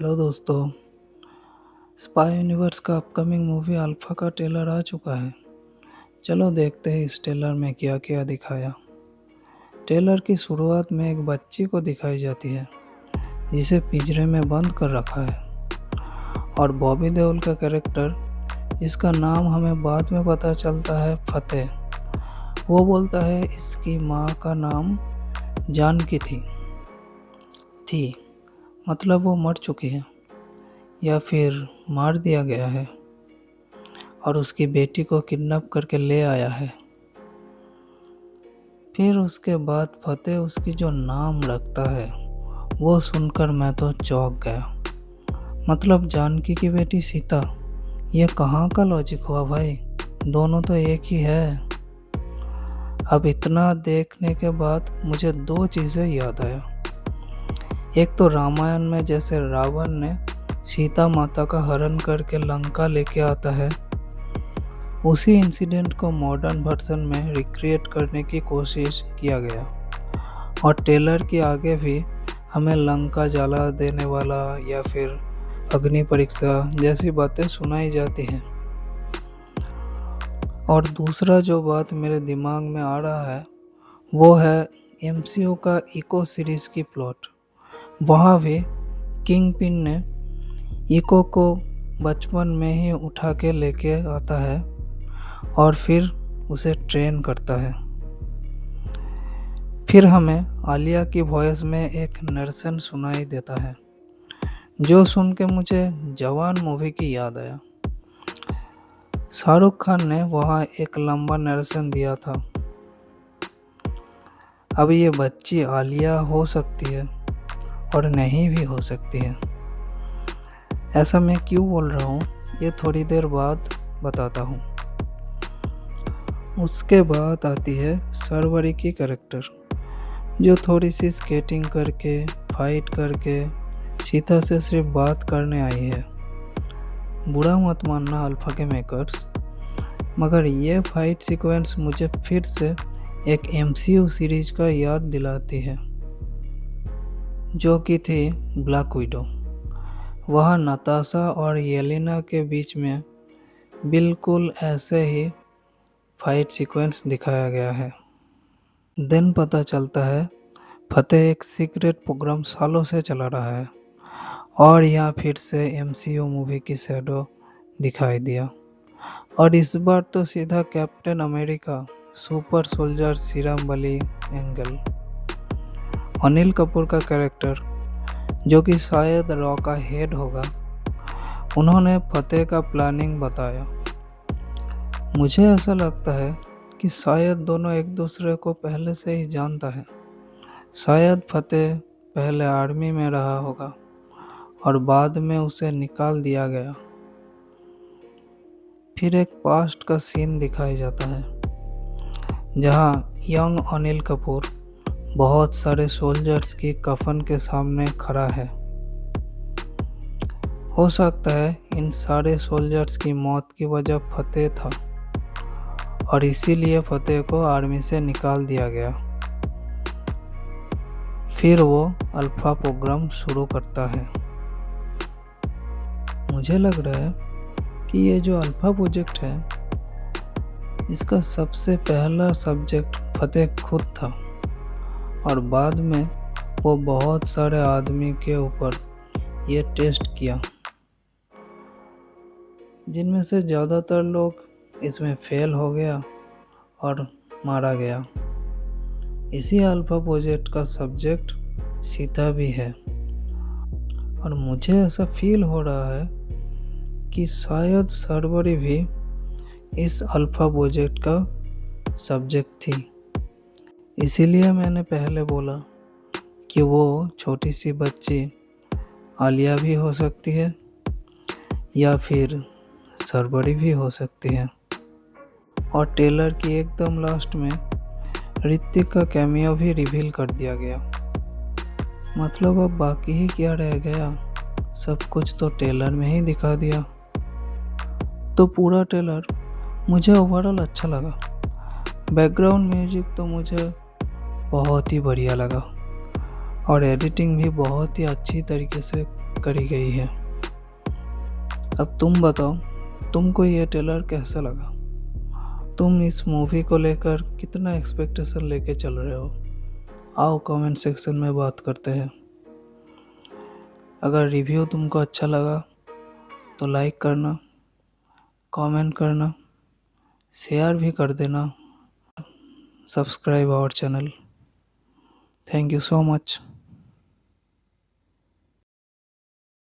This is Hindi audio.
हेलो दोस्तों। स्पाई यूनिवर्स का अपकमिंग मूवी अल्फा का ट्रेलर आ चुका है। चलो देखते हैं इस ट्रेलर में क्या क्या दिखाया। ट्रेलर की शुरुआत में एक बच्ची को दिखाई जाती है जिसे पिंजरे में बंद कर रखा है, और बॉबी देओल का कैरेक्टर, जिसका नाम हमें बाद में पता चलता है फतेह, वो बोलता है इसकी माँ का नाम जानकी थी। मतलब वो मर चुकी है या फिर मार दिया गया है और उसकी बेटी को किडनैप करके ले आया है। फिर उसके बाद फतेह उसकी जो नाम रखता है वो सुनकर मैं तो चौंक गया। मतलब जानकी की बेटी सीता, ये कहाँ का लॉजिक हुआ भाई? दोनों तो एक ही है। अब इतना देखने के बाद मुझे दो चीज़ें याद आया। एक तो रामायण में जैसे रावण ने सीता माता का हरण करके लंका लेके आता है, उसी इंसिडेंट को मॉडर्न वर्जन में रिक्रिएट करने की कोशिश किया गया। और ट्रेलर के आगे भी हमें लंका जला देने वाला या फिर अग्नि परीक्षा जैसी बातें सुनाई जाती हैं। और दूसरा जो बात मेरे दिमाग में आ रहा है वो है एमसीयू का इको सीरीज की प्लॉट। वहाँ भी किंग पिन ने इको को बचपन में ही उठा के लेके आता है और फिर उसे ट्रेन करता है। फिर हमें आलिया की वॉइस में एक नर्सन सुनाई देता है, जो सुन के मुझे जवान मूवी की याद आया। शाहरुख खान ने वहाँ एक लंबा नर्सन दिया था। अब ये बच्ची आलिया हो सकती है और नहीं भी हो सकती है। ऐसा मैं क्यों बोल रहा हूँ ये थोड़ी देर बाद बताता हूँ। उसके बाद आती है सरवरी की कैरेक्टर, जो थोड़ी सी स्केटिंग करके फाइट करके सीता से सिर्फ बात करने आई है। बुरा मत मानना अल्फा के मेकर्स, मगर ये फाइट सीक्वेंस मुझे फिर से एक एमसीयू सीरीज का याद दिलाती है, जो कि थी ब्लैक विडो। वहाँ नताशा और येलेना के बीच में बिल्कुल ऐसे ही फाइट सीक्वेंस दिखाया गया है। दिन पता चलता है फतेह एक सीक्रेट प्रोग्राम सालों से चला रहा है, और यहाँ फिर से एमसीयू मूवी की शैडो दिखाई दिया। और इस बार तो सीधा captain America super soldier serum वाली एंगल। अनिल कपूर का कैरेक्टर, जो कि शायद रॉ का हेड होगा, उन्होंने फतेह का प्लानिंग बताया। मुझे ऐसा लगता है कि शायद दोनों एक दूसरे को पहले से ही जानता है। शायद फतेह पहले आर्मी में रहा होगा और बाद में उसे निकाल दिया गया। फिर एक पास्ट का सीन दिखाया जाता है जहां यंग अनिल कपूर बहुत सारे सोल्जर्स की कफन के सामने खड़ा है। हो सकता है इन सारे सोल्जर्स की मौत की वजह फतेह था और इसीलिए फतेह को आर्मी से निकाल दिया गया। फिर वो अल्फा प्रोग्राम शुरू करता है। मुझे लग रहा है कि ये जो अल्फा प्रोजेक्ट है, इसका सबसे पहला सब्जेक्ट फतेह खुद था, और बाद में वो बहुत सारे आदमी के ऊपर ये टेस्ट किया, जिनमें से ज़्यादातर लोग इसमें फेल हो गया और मारा गया। इसी अल्फा प्रोजेक्ट का सब्जेक्ट सीता भी है, और मुझे ऐसा फील हो रहा है कि शायद सरवरी भी इस अल्फा प्रोजेक्ट का सब्जेक्ट थी। इसीलिए मैंने पहले बोला कि वो छोटी सी बच्ची आलिया भी हो सकती है या फिर सरवरी भी हो सकती है। और ट्रेलर की एकदम लास्ट में ऋतिक का कैमियो भी रिवील कर दिया गया। मतलब अब बाकी ही क्या रह गया, सब कुछ तो ट्रेलर में ही दिखा दिया। तो पूरा ट्रेलर मुझे ओवरऑल अच्छा लगा। बैकग्राउंड म्यूजिक तो मुझे बहुत ही बढ़िया लगा, और एडिटिंग भी बहुत ही अच्छी तरीके से करी गई है। अब तुम बताओ, तुमको ये ट्रेलर कैसा लगा? तुम इस मूवी को लेकर कितना एक्सपेक्टेशन लेके चल रहे हो? आओ कमेंट सेक्शन में बात करते हैं। अगर रिव्यू तुमको अच्छा लगा तो लाइक करना, कमेंट करना, शेयर भी कर देना, subscribe our channel. Thank you so much.